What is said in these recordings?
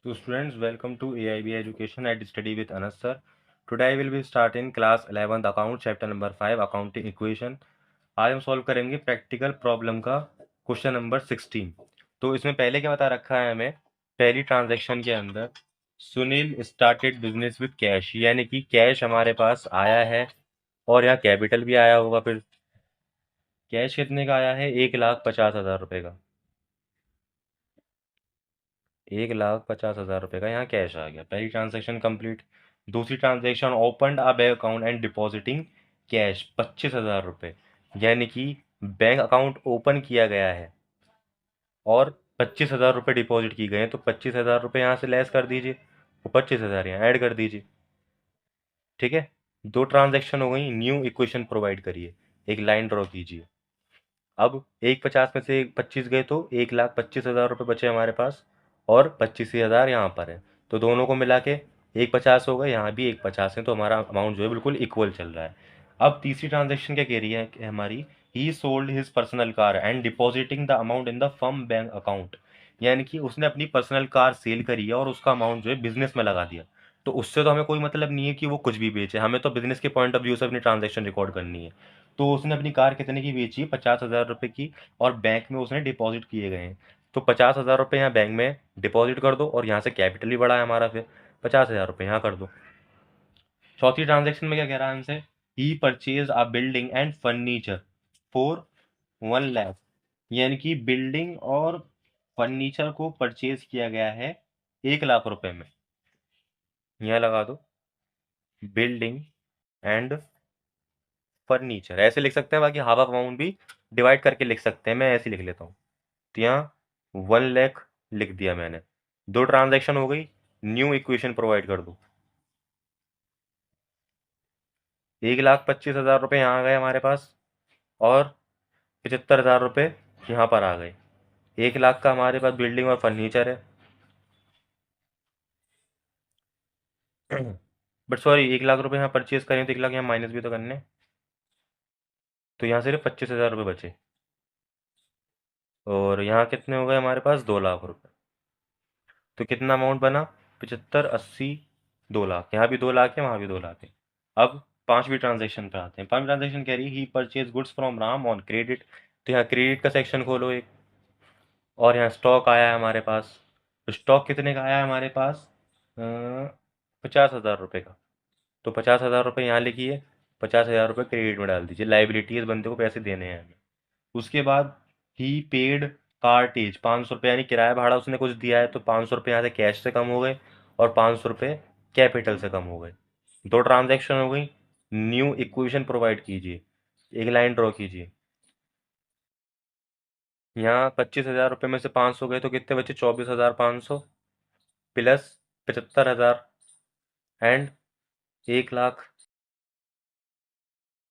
So students, welcome to AIB Education at Study with Anas sir. Today I will be starting class 11th account chapter number 5 accounting equation. आज हम solve करेंगे practical problem का question number 16। तो इसमें पहले क्या बता रखा है हमें, पहली ट्रांजैक्शन के अंदर Sunil started business with cash, यानी कि कैश हमारे पास आया है और यहाँ कैपिटल भी आया होगा। फिर कैश कितने का आया है? 1,50,000 रुपये का। 1,50,000 रुपये का यहाँ कैश आ गया। पहली ट्रांजैक्शन कंप्लीट। दूसरी transaction opened a bank account and depositing cash 25,000 रुपये, यानी कि बैंक अकाउंट ओपन किया गया है और 25,000 रुपये डिपॉजिट की गए हैं। तो 25,000 रुपये यहाँ से लेस कर दीजिए और 25,000 यहाँ ऐड कर दीजिए। ठीक है, दो ट्रांजैक्शन हो गई। न्यू इक्वेशन प्रोवाइड करिए, एक लाइन ड्रॉ कीजिए। अब 1,50,000 में से 25 गए तो 1,25,000 रुपये बचे हमारे पास और 25,000 यहाँ पर है, तो दोनों को मिला के 1,50,000 हो गए, यहाँ भी 1,50,000 है, तो हमारा अमाउंट जो है बिल्कुल इक्वल चल रहा है। अब तीसरी ट्रांजेक्शन क्या कह रही है कि हमारी, ही sold his personal car and depositing the amount in the firm bank account, यानी कि उसने अपनी पर्सनल कार सेल करी है और उसका अमाउंट जो है बिजनेस में लगा दिया। तो उससे तो हमें कोई मतलब नहीं है कि वो कुछ भी बेचे, हमें तो बिजनेस के पॉइंट ऑफ व्यू से अपनी ट्रांजेक्शन रिकॉर्ड करनी है। तो उसने अपनी कार कितने की बेची? 50,000 रुपये की, और बैंक में उसने डिपॉजिट किए गए हैं। तो 50,000 रुपये यहाँ बैंक में डिपॉजिट कर दो और यहाँ से कैपिटल भी बढ़ा है हमारा, फिर 50,000 रुपये यहाँ कर दो। चौथी ट्रांजेक्शन में क्या कह रहा है हमसे? He purchase a building and furniture for 1 lakh, यानी कि बिल्डिंग और फर्नीचर को परचेज किया गया है 1 लाख रुपए में। यहाँ लगा दो बिल्डिंग एंड फर्नीचर, ऐसे लिख सकते हैं, बाकी हाफ ऑफ अमाउंट भी डिवाइड करके लिख सकते हैं, मैं ऐसे लिख लेता हूँ। तो यहाँ 1 लाख लिख दिया मैंने। दो ट्रांजैक्शन हो गई, न्यू इक्वेशन प्रोवाइड कर दो। 1,25,000 रुपये यहाँ आ गए हमारे पास और 75,000 रुपये यहाँ पर आ गए। 1 लाख का हमारे पास बिल्डिंग और फर्नीचर है, बट सॉरी 1 लाख रुपये यहाँ परचेज करें तो 1 लाख यहाँ माइनस भी तो करने, तो यहाँ सिर्फ 25,000 रुपये बचे। और यहाँ कितने हो गए हमारे पास? 2 लाख रुपये। तो कितना अमाउंट बना? 75, 80, 2 लाख। यहाँ भी 2 लाख है, वहाँ भी 2 लाख है। अब पांचवी ट्रांजेक्शन पे आते हैं। पांचवी ट्रांजेक्शन कह रही है he purchase goods from Ram on credit. तो यहाँ क्रेडिट का सेक्शन खोलो एक, और यहाँ स्टॉक आया है हमारे पास। तो स्टॉक कितने का आया है हमारे पास? 50,000 रुपये का। तो 50,000 रुपये यहाँ लिखिए, 50,000 रुपये क्रेडिट में डाल दीजिए, लाइबिलिटी इस बंदे को पैसे देने हैं हमें। उसके बाद ही पेड कार्टेज 500 रुपये, यानी किराया भाड़ा उसने कुछ दिया है, तो 500 रुपये यहाँ से कैश से कम हो गए और 500 रुपये कैपिटल से कम हो गए। दो ट्रांजैक्शन हो गई, न्यू इक्वेशन प्रोवाइड कीजिए, एक लाइन ड्रॉ कीजिए। यहाँ 25,000 रुपये में से 500 गए तो कितने बचे? 24,500 प्लस 75,000 एंड 1 लाख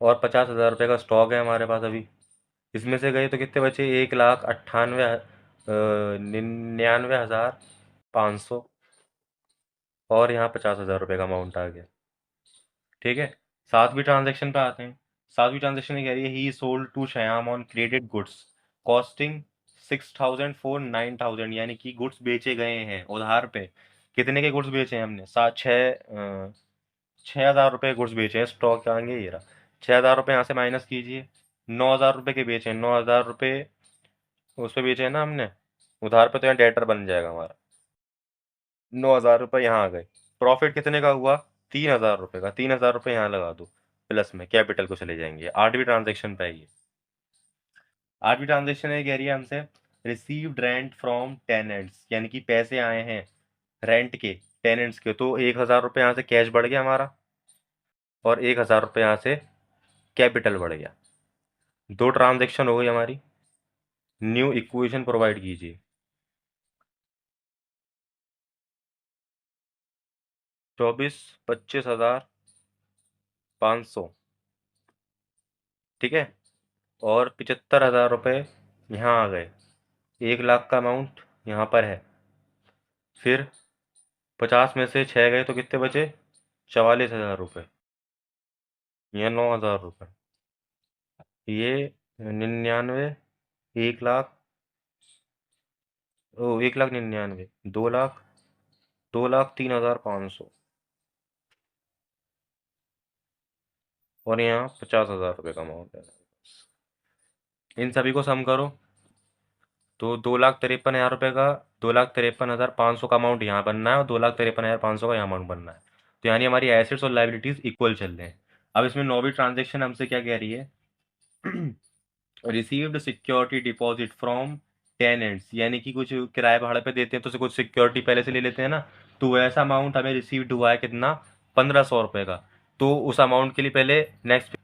और 50,000 रुपये का स्टॉक है हमारे पास अभी। इसमें से गए तो कितने बचे? 1,98,99,500 और यहाँ 50,000 रुपये का अमाउंट आ गया। ठीक है, सातवीं ट्रांजेक्शन पे आते हैं। सातवीं ट्रांजेक्शन कह रही है he sold to Shyam on credit goods costing 6,000 for 9,000, यानी कि गुड्स बेचे गए हैं उधार पे। कितने के गुड्स बेचे हैं हमने? 6,000 रुपये गुड्स बेचे हैं। स्टॉक आएंगे ये रहा, 6,000 रुपये यहाँ से माइनस कीजिए। 9,000 रुपये के बेचे हैं, 9,000 रुपये उस पे बेचे हैं ना हमने उधार पे, तो यहाँ डेटर बन जाएगा हमारा। 9,000 रुपये यहाँ आ गए। प्रॉफिट कितने का हुआ? 3,000 रुपये का। 3,000 रुपये यहाँ लगा दो, प्लस में कैपिटल को चले जाएंगे। आठवीं ट्रांजेक्शन पे आइए। आठवीं ट्रांजेक्शन है कह रही है हमसे रिसीव्ड रेंट फ्रॉम टेनेंट्स, यानी कि पैसे आए हैं रेंट के, टेनेंट्स के। तो 1,000 रुपये यहाँ से कैश बढ़ गया हमारा और 1,000 रुपये यहाँ से कैपिटल बढ़ गया। दो ट्रांजेक्शन हो गई हमारी, न्यू इक्वेशन प्रोवाइड कीजिए। 24,25,500, ठीक है, और 75,000 रुपये यहाँ आ गए। 1 लाख का अमाउंट यहाँ पर है। फिर 50 में से 6 गए तो कितने बचे? 44,000 रुपये। ये 9,000 रुपये, ये 99, 1 लाख, ओ 1,99,000, 2 लाख 2,03,500 और यहाँ 50,000 रुपये का अमाउंट है। इन सभी को सम करो तो 2,53,000 रुपये का 2,53,500 का अमाउंट यहाँ बनना है और 2,53,500 का यहाँ अमाउंट बनना है। तो यानी हमारी एसेट्स और लाइबिलिटीज इक्वल चल रहे हैं। अब इसमें नौवीं ट्रांजेक्शन हमसे क्या कह रही है? Received security deposit from tenants, यानी कि कुछ किराए भाड़े पे देते हैं तो कुछ सिक्योरिटी पहले से ले लेते हैं ना, तो वैसा अमाउंट हमें रिसीव्ड हुआ है कितना? 1,500 रुपये का। तो उस अमाउंट के लिए पहले नेक्स्ट,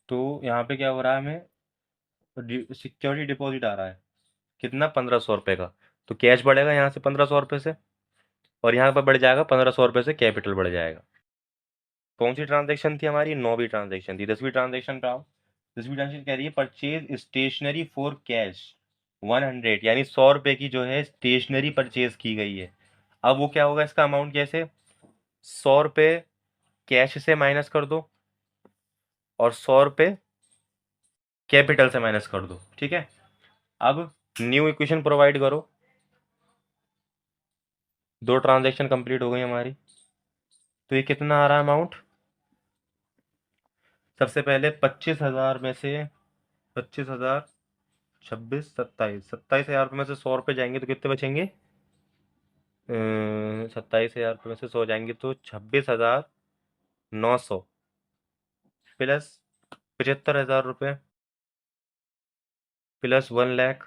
तो यहाँ पे क्या हो रहा है, हमें सिक्योरिटी डिपॉजिट आ रहा है कितना? 1,500 रुपये का। तो कैश बढ़ेगा यहाँ से 1,500 रुपये से, और यहाँ पर बढ़ जाएगा 1,500 रुपये से कैपिटल बढ़ जाएगा। कौन सी ट्रांजेक्शन थी हमारी? नौवीं ट्रांजेक्शन थी। 10वीं ट्रांजेक्शन पे आओ। 10वीं ट्रांजेक्शन कह रही है परचेज स्टेशनरी फॉर कैश 100, यानी 100 रुपये की जो है स्टेशनरी परचेज की गई है। अब वो क्या होगा, इसका अमाउंट कैसे? 100 रुपये कैश से माइनस कर दो और 100 रुपये कैपिटल से माइनस कर दो, ठीक है। अब न्यू इक्वेशन प्रोवाइड करो। दो ट्रांजेक्शन कंप्लीट हो गई हमारी। तो ये कितना आ रहा है अमाउंट? सबसे पहले 25,000 में से 25,000, 26, 27,000 रुपये में से 100 रुपये जाएंगे तो कितने बचेंगे? 27,000 रुपये में से 100 जाएंगे तो 26,900 प्लस 75,000 रुपये प्लस 1,00,000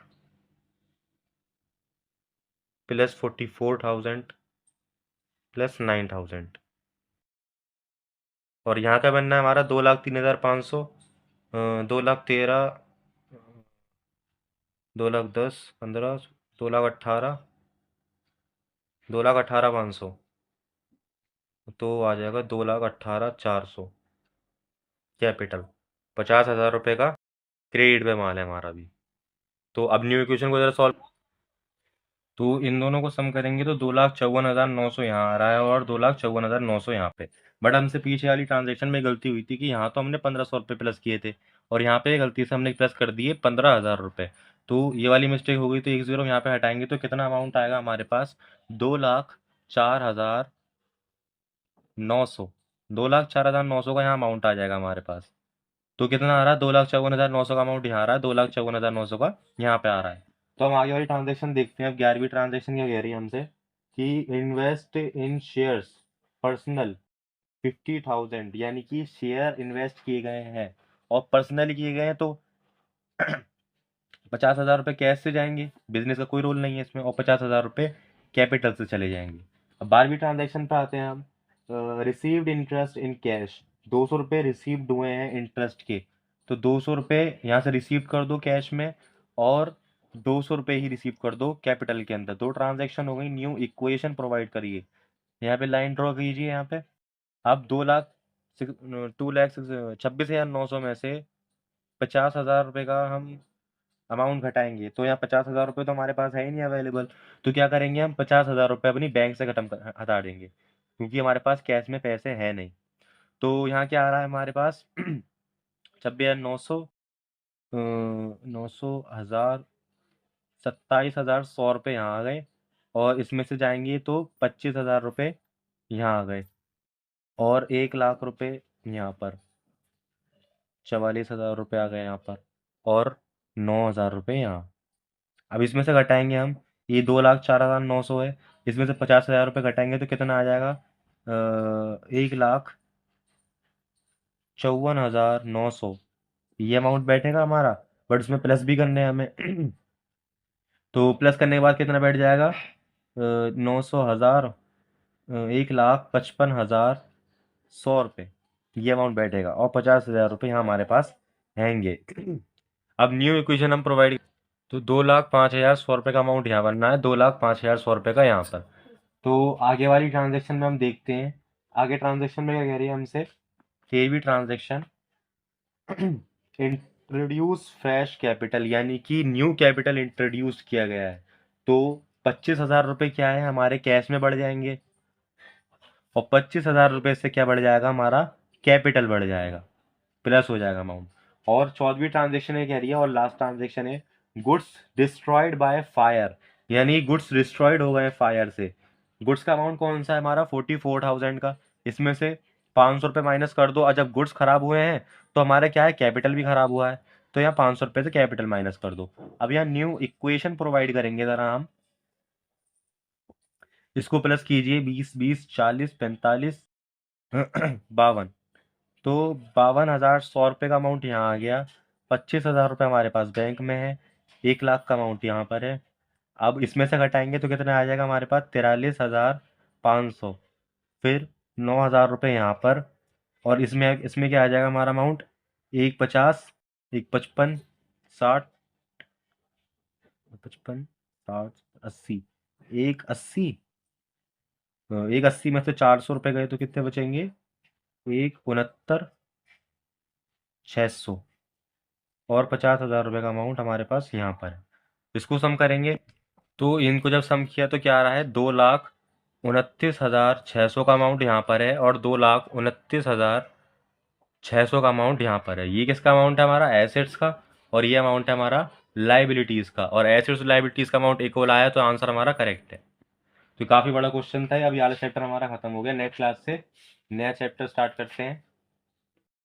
प्लस 44,000 प्लस 9,000। और यहाँ का बनना है हमारा 2,03,500, 2,13,000, 2,10,000, 15, 2,18,000, 2,18,500, तो आ जाएगा 2,18,400 कैपिटल। 50,000 रुपये का क्रेडिट पे माल है हमारा भी। तो अब न्यू इक्वेशन को जरा सॉल्व, तो इन दोनों को सम करेंगे तो 2,54,900 यहाँ आ रहा है और 2,54,900 यहाँ पे। बट हमसे पीछे वाली ट्रांजेक्शन में गलती हुई थी कि यहाँ तो हमने 1,500 रुपये प्लस किए थे और यहाँ पे गलती से हमने प्लस कर दिए 15,000 रुपये। तो ये वाली मिस्टेक हो गई, तो एक जीरो यहाँ पे हटाएंगे तो कितना अमाउंट आएगा हमारे पास? 2,04,900। 2,04,900 का यहाँ अमाउंट आ जाएगा हमारे पास। तो कितना आ रहा है? 2,54,900 का अमाउंट यहाँ आ रहा है, 2,54,900 का यहाँ पे आ रहा है। तो हम आगे वाली ट्रांजेक्शन देखते हैं। अब 11वीं ट्रांजेक्शन क्या कह रही है हमसे कि इन्वेस्ट इन शेयर्स पर्सनल 50,000, यानी कि शेयर इन्वेस्ट किए गए हैं और पर्सनली किए गए हैं तो 50,000 रुपये कैश से जाएंगे, बिजनेस का कोई रोल नहीं है इसमें, और 50,000 रुपये कैपिटल से चले जाएंगे। अब 12वीं ट्रांजेक्शन पे आते हैं हम। रिसीव्ड इंटरेस्ट इन कैश, 200 रुपये रिसीव्ड हुए हैं इंटरेस्ट के, तो 200 रुपये यहाँ से रिसीव कर दो कैश में और 200 रुपये ही रिसीव कर दो कैपिटल के अंदर। दो ट्रांजेक्शन हो गई। न्यू इक्वेशन प्रोवाइड करिए। यहाँ पे लाइन ड्रॉ कीजिए। यहाँ पे अब 2,26,900 में से 50,000 रुपये का हम अमाउंट घटाएंगे, तो यहाँ 50,000 रुपये तो हमारे पास है ही नहीं अवेलेबल। तो क्या करेंगे हम? 50,000 रुपये अपनी बैंक से हटा देंगे क्योंकि हमारे पास कैश में पैसे हैं नहीं। तो यहाँ क्या आ रहा है हमारे पास? 26,900, 900, 1,000, 27,100 रुपये यहाँ आ गए और इसमें से जाएंगे तो 25,000 रुपये यहाँ आ गए और 1,00,000 रुपये यहाँ पर, 44,000 रुपये आ गए यहाँ पर और 9,000 रुपये यहाँ। अब इसमें से घटाएंगे हम, ये 2,04,900 है, इसमें से 50,000 रुपये घटाएंगे तो कितना आ जाएगा? 1,54,900 ये अमाउंट बैठेगा हमारा। बट उसमें प्लस भी करने हैं हमें तो प्लस करने के बाद कितना बैठ जाएगा? 900, 1,000, 1,55,100 रुपये ये अमाउंट बैठेगा और 50,000 रुपये यहाँ हमारे पास हैंगे। अब न्यू इक्वेशन हम प्रोवाइड, तो 2,05,100 रुपये का अमाउंट यहाँ बनना है, 2,05,100 रुपये का यहाँ पर। तो आगे वाली ट्रांजेक्शन में हम देखते हैं। आगे ट्रांजेक्शन में क्या कह रही है हमसे? 13वीं ट्रांजेक्शन इंट्रोड्यूस फ्रेश कैपिटल, यानी कि न्यू कैपिटल इंट्रोड्यूस किया गया है। तो 25,000 रुपये क्या है हमारे कैश में बढ़ जाएंगे और 25,000 रुपये से क्या बढ़ जाएगा? हमारा कैपिटल बढ़ जाएगा, प्लस हो जाएगा अमाउंट। और 14वीं ट्रांजेक्शन है कह रही है और लास्ट ट्रांजेक्शन है गुड्स डिस्ट्रॉयड बाय फायर यानी गुड्स डिस्ट्रॉयड हो गए फायर से। गुड्स का अमाउंट कौन सा है हमारा, 44,000 का। इसमें से 500 रुपये माइनस कर दो, और जब गुड्स खराब हुए हैं तो हमारा क्या है, कैपिटल भी खराब हुआ है, तो यहाँ 500 रुपये से कैपिटल माइनस कर दो। अब यहाँ न्यू इक्वेशन प्रोवाइड करेंगे ज़रा हम, इसको प्लस कीजिए, 20 20 40 45 52। तो 52,100 रुपये का अमाउंट यहाँ आ गया। 25,000 रुपये हमारे पास बैंक में है। 1 लाख का अमाउंट यहाँ पर है। अब इसमें से घटाएंगे तो कितना आ जाएगा हमारे पास, 43,500। फिर 9,000 रुपये यहाँ पर, और इसमें इसमें क्या आ जाएगा हमारा अमाउंट, 150 155 60 55 60 80 180। 180 में से 400 रुपये गए तो कितने बचेंगे, 169,600। और 50,000 रुपये का अमाउंट हमारे पास यहाँ पर है। इसको सम करेंगे तो इनको जब सम किया तो क्या आ रहा है, 2,29,600 का अमाउंट यहाँ पर है, और 2,29,600 का अमाउंट यहाँ पर है। ये किसका अमाउंट है, हमारा एसेट्स का, और ये अमाउंट है हमारा लाइबिलिटीज़ का। और एसेट्स और लाइबिलिटीज़ का अमाउंट इक्वल आया तो आंसर हमारा करेक्ट है। तो काफ़ी बड़ा क्वेश्चन था। अब ये वाला चैप्टर हमारा खत्म हो गया। नेक्स्ट क्लास से नया चैप्टर स्टार्ट करते हैं।